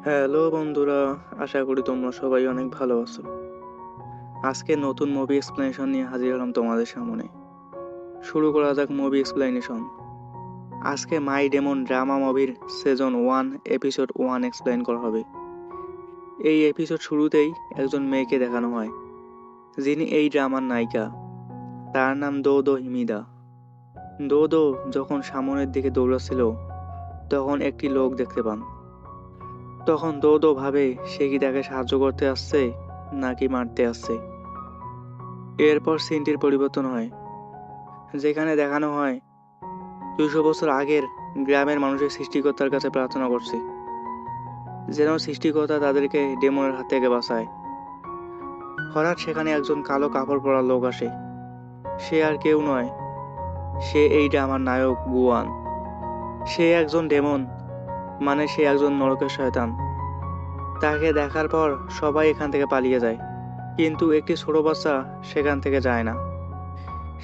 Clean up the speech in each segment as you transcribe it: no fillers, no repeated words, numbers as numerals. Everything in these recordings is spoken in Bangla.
হ্যালো বন্ধুরা, আশা করি তোমরা সবাই অনেক ভালো আছো। আজকে নতুন মুভি এক্সপ্লেনেশন নিয়ে হাজির হলাম তোমাদের সামনে। শুরু করা যাক মুভি এক্সপ্লেনেশন। আজকে মাই ডেমন ড্রামা মুভির সিজন 1 এপিসোড 1 এক্সপ্লেন করা হবে। এই এপিসোড শুরুতেই একজন মেয়েকে দেখানো হয়, যিনি এই ড্রামার নায়িকা। তার নাম দো দো হিমিদা। দো দো যখন সামনের দিকে দৌড়াচ্ছিল, তখন একটি লোক দেখতে পান। তখন দো দো ভাবে সে কি তাকে সাহায্য করতে আসছে নাকি মারতে আসছে। এরপর সিনটির পরিবর্তন হয়, যেখানে দেখানো হয় 200 বছর আগের গ্রামের মানুষের সৃষ্টিকর্তার কাছে প্রার্থনা করছে, যেন সৃষ্টিকর্তা তাদেরকে ডেমনের হাত থেকে বাঁচায়। হঠাৎ সেখানে একজন কালো কাপড় পরা লোক আসে। সে আর কেউ নয়, সে এই ড্রামার নায়ক গুয়ান। সে একজন ডেমন, মানে সে একজন নরকের শয়তান। তাকে দেখার পর সবাই এখান থেকে পালিয়ে যায়, কিন্তু একটি ছোট বাচ্চা সেখান থেকে যায় না।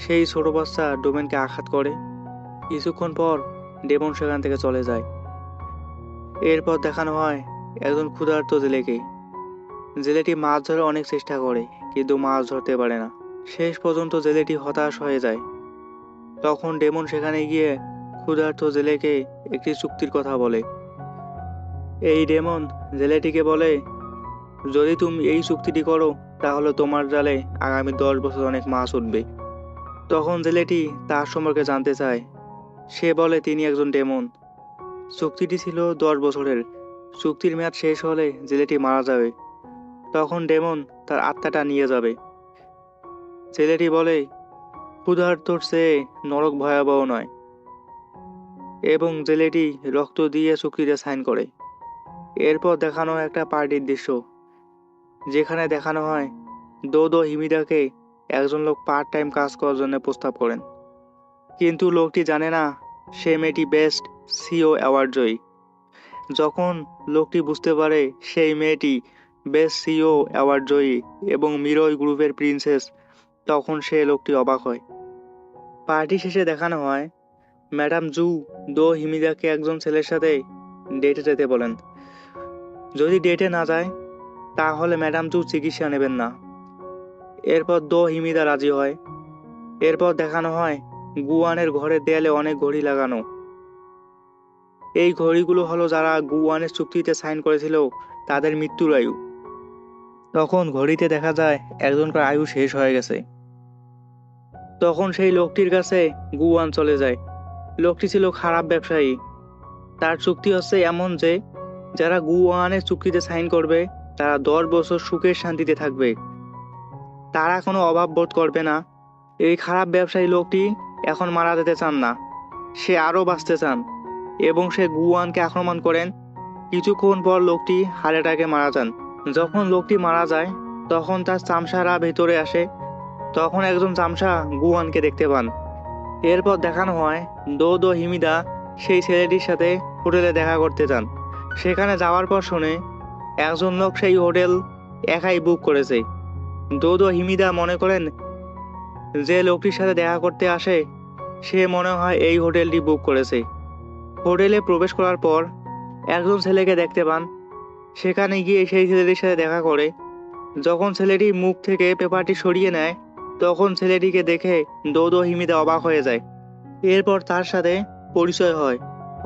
সেই ছোট বাচ্চা ডোমেনকে আঘাত করে। কিছুক্ষণ পর ডেমন সেখান থেকে চলে যায়। এরপর দেখানো হয় একজন ক্ষুধার্ত জেলেকে। জেলেটি মাছ ধরে অনেক চেষ্টা করে, কিন্তু মাছ ধরতে পারে না। শেষ পর্যন্ত জেলেটি হতাশ হয়ে যায়। তখন ডেমন সেখানে গিয়ে ক্ষুধার্ত জেলেকে একটি চুক্তির কথা বলে। এই ডেমন জেলেটিকে বলে, যদি তুমি এই চুক্তিটি করো, তাহলে তোমার জালে আগামী 10 বছর অনেক মাছ উঠবে। তখন জেলেটি তার সম্পর্কে জানতে চায়। সে বলে তিনি একজন ডেমন। চুক্তিটি ছিল 10 বছরের। চুক্তির মেয়াদ শেষ হলে জেলেটি মারা যাবে। তখন ডেমন তার আত্মাটা নিয়ে যাবে। ছেলেটি বলে, ক্ষুধার্তর চেয়ে নরক ভয়াবহ নয়, এবং জেলেটি রক্ত দিয়ে চুক্তিতে সাইন করে। এরপর দেখানো হয় একটা পার্টির দৃশ্য, যেখানে দেখানো হয় দো দো হিমিদাকে একজন লোক পার্ট টাইম কাজ করার জন্য প্রস্তাব করেন। কিন্তু লোকটি জানে না সে মেয়েটি বেস্ট সিও অ্যাওয়ার্ড জয়ী। যখন লোকটি বুঝতে পারে সেই মেয়েটি বেস্ট সিও অ্যাওয়ার্ড জয়ী এবং মিরই গ্রুপের প্রিন্সেস, তখন সে লোকটি অবাক হয়। পার্টি শেষে দেখানো হয় ম্যাডাম জু দো হিমিদাকে একজন ছেলের সাথে ডেটে যেতে বলেন। যদি ডেটে না যায়, তাহলে ম্যাডাম জু চিকিৎসা নেবেন না। এরপর দো হিমিদা রাজি হয়। এরপর দেখানো হয় গুয়ানের ঘরের দেয়ালে অনেক ঘড়ি লাগানো। এই ঘড়িগুলো হলো যারা গুয়ানের চুক্তিতে সাইন করেছিল তাদের মৃত্যুর আয়ু। তখন ঘড়িতে দেখা যায় একজনকার আয়ু শেষ হয়ে গেছে। তখন সেই লোকটির কাছে গুয়ান চলে যায়। লোকটি ছিল খারাপ ব্যবসায়ী। তার চুক্তি হচ্ছে এমন যে, যারা গুয়ানের চুক্তিতে সাইন করবে তারা 10 বছর সুখের শান্তিতে থাকবে, তারা কোনো অভাব বোধ করবে না। এই খারাপ ব্যবসায়ী লোকটি এখন মারা যেতে চান না, সে আরো বাঁচতে চান, এবং সে গুয়ানকে আক্রমণ করেন। কিছুক্ষণ পর লোকটি হার্ট অ্যাটাকে মারা যান। যখন লোকটি মারা যায়, তখন তার চামচারা ভেতরে আসে। তখন একজন চামচা গুয়ানকে দেখতে পান। এরপর দেখানো হয় দো দো হিমিদা সেই ছেলেটির সাথে হোটেলে দেখা করতে যান। সেখানে যাওয়ার পর শুনে একজন লোক সেই হোটেল একাই বুক করেছে। দো দো হিমিদা মনে করেন যে লোকটির সাথে দেখা করতে আসে সে মনে হয় এই হোটেলটি বুক করেছে। হোটেলে প্রবেশ করার পর একজন ছেলেকে দেখতে পান। সেখানে গিয়ে সেই ছেলেটির সাথে দেখা করে। যখন ছেলেটি মুখ থেকে পেপারটি সরিয়ে নেয়, তখন ছেলেটিকে দেখে দো দো হিমিদা অবাক হয়ে যায়। এরপর তার সাথে পরিচয় হয়,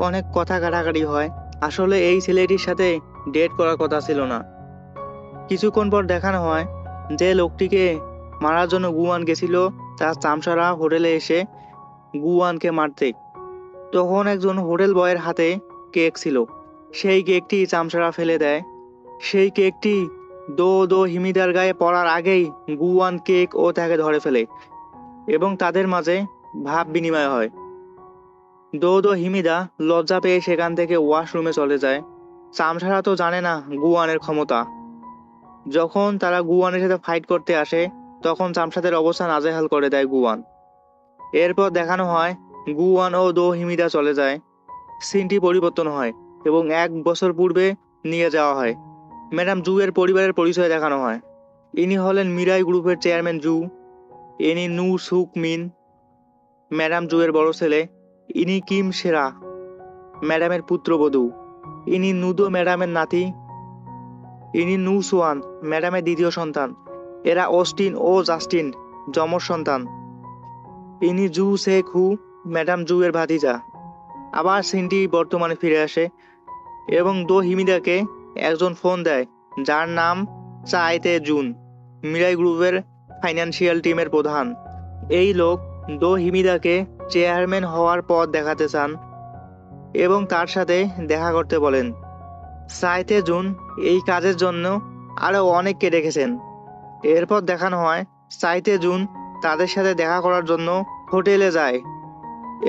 অনেক কথা কাটাকাটি হয়। আসলে এই ছেলেটির সাথে ডেট করার কথা ছিল না। কিছুক্ষণ পর দেখানো হয় যে লোকটিকে মারার জন্য গুয়ান গেছিল, তার চামচারা হোটেলে এসে গুয়ানকে মারতে। তখন একজন হোটেল বয়ের হাতে কেক ছিল। সেই কেকটি চামচারা ফেলে দেয়। সেই কেকটি দো দো হিমিদার গায়ে পড়ার আগেই গুয়ান কেক ও তাকে ধরে ফেলে, এবং তাদের মাঝে ভাব বিনিময় হয়। দো দো হিমিদা লজ্জা পেয়ে সেখান থেকে ওয়াশরুমে চলে যায়। চামচারা তো জানে না গুয়ানের ক্ষমতা। যখন তারা গুয়ানের সাথে ফাইট করতে আসে, তখন চামচাদের অবস্থা নাজেহাল করে দেয় গুয়ান। এরপর দেখানো হয় গুয়ান ও দো হিমিদা চলে যায়। সিনটি পরিবর্তন হয় এবং 1 বছর পূর্বে নিয়ে যাওয়া হয়। ম্যাডাম জু এর পরিবারের পরিচয় দেখানো হয়। ইনি হলেন মিরাই গ্রুপের চেয়ারম্যান জু। ইনি নু সুক মিন, ম্যাডাম জু এর বড় ছেলে। ইনি কিম সেরা, ম্যাডামের পুত্রবধূ। ইনি নুদো ম্যাডামের নাতি, ইনি নু সোয়ান ম্যাডামের দ্বিতীয় সন্তান। এরা অস্টিন ও জাস্টিন যমজ সন্তান। ইনি জু সেক হু ম্যাডাম জু এর ভাতিজা। আবার সিনটি বর্তমানে ফিরে আসে এবং দো হিমিদাকে একজন ফোন দেয়, যার নাম চাইতে জুন, মিরাই গ্রুপের ফাইন্যান্সিয়াল টিমের প্রধান। এই লোক দো হিমিদাকে চেয়ারম্যান হওয়ার পথ দেখাতে চান এবং তার সাথে দেখা করতে বলেন। চাইতে জুন এই কাজের জন্য আরো অনেককে রেখেছেন। এরপর দেখানো হয় চাইতে জুন তাদের সাথে দেখা করার জন্য হোটেলে যায়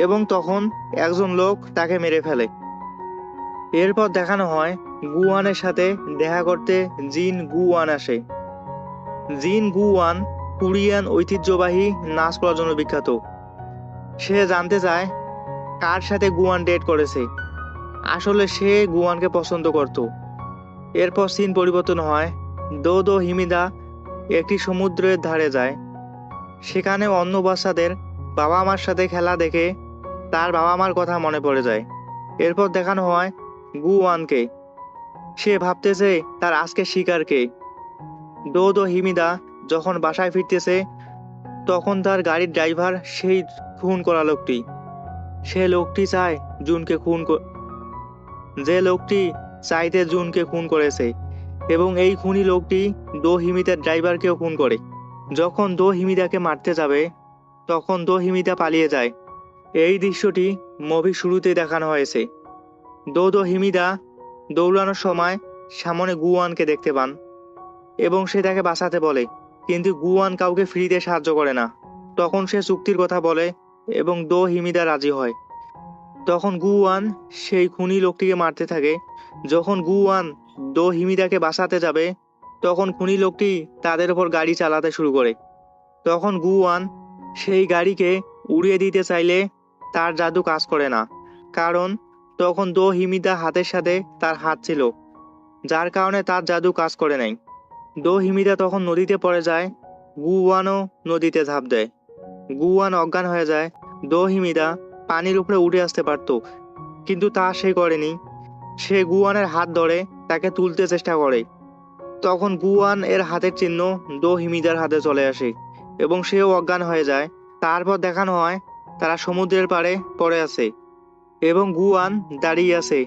এবং তখন একজন লোক তাকে মেরে ফেলে। এরপর দেখানো হয় গুয়ানের সাথে দেখা করতে জিন গুয়ান আসে। জিন গুয়ান কোরিয়ান ঐতিহ্যবাহী নাচ করার জন্য বিখ্যাত। সে জানতে চায় কার সাথে গুয়ান ডেট করেছে। আসলে সে গুয়ানকে পছন্দ করত। এরপর সিন পরিবর্তন হয়, দো দো হিমিদা একটি সমুদ্রের ধারে যায়। সেখানে অন্য বাচ্চাদের বাবা মার সাথে খেলা দেখে তার বাবা মার কথা মনে পড়ে যায়। এরপর দেখানো হয় গুয়ানকে। সে ভাবতেছে তার আজকে শিকারকে। দো দো হিমিদা যখন বাসায় ফিরতেছে তখন তার গাড়ির ড্রাইভার সেই খুন করা লোকটি। সে লোকটি চায় জুনকে যে লোকটি চাইতে জুনকে খুন করেছে এবং এই খুনি লোকটি দো হিমিদার ড্রাইভারকেও খুন করে। যখন দো হিমিদাকে মারতে যাবে তখন দো হিমিদা পালিয়ে যায়। এই দৃশ্যটি মুভির শুরুতেই দেখানো হয়েছে। দো দো হিমিদা দৌড়ানোর সময় সামনে গুয়ানকে দেখতে পান এবং সে তাকে বাঁচাতে বলে, কিন্তু গুয়ান কাউকে ফ্রিতে সাহায্য করে না। তখন সে চুক্তির কথা বলে এবং দো হিমিদা রাজি হয়। তখন গুয়ান সেই খুনি লোকটিকে মারতে থাকে। যখন গুয়ান দো হিমিদাকে বাঁচাতে যাবে তখন খুনি লোকটি তাদের উপর গাড়ি চালাতে শুরু করে। তখন গুয়ান সেই গাড়িকে উড়িয়ে দিতে চাইলে তার জাদু কাজ করে না, কারণ তখন দো হিমিদা হাতের সাথে তার হাত ছিল, যার কারণে তার জাদু কাজ করে নাই। দো হিমিদা তখন নদীতে পড়ে যায়। গুয়ানও নদীতে ঝাঁপ দেয়। গুয়ান অজ্ঞান হয়ে যায়। দো হিমিদা পানির উপরে উঠে আসতে পারত, কিন্তু তা সে করেনি। সে গুয়ানের হাত ধরে তাকে তুলতে চেষ্টা করে। তখন গুয়ান এর হাতের চিহ্ন দো হিমিদার হাতে চলে আসে এবং সেও অজ্ঞান হয়ে যায়। তারপর দেখানো হয় তারা সমুদ্রের পাড়ে পড়ে আছে এবং গুয়ান দাঁড়িয়ে আছে।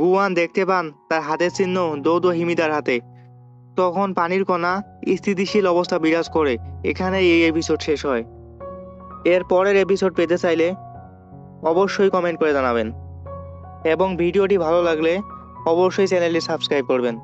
গুয়ান দেখতে পান তার হাতের চিহ্ন দো দো হিমিদার হাতে। তখন পানির কণা স্থিতিশীল অবস্থা বিরাজ করে। এখানে এই এপিসোড শেষ হয়। এর পরের এপিসোড পেতে চাইলে অবশ্যই কমেন্ট করে জানাবেন এবং ভিডিওটি ভালো লাগলে অবশ্যই চ্যানেলটি সাবস্ক্রাইব করবেন।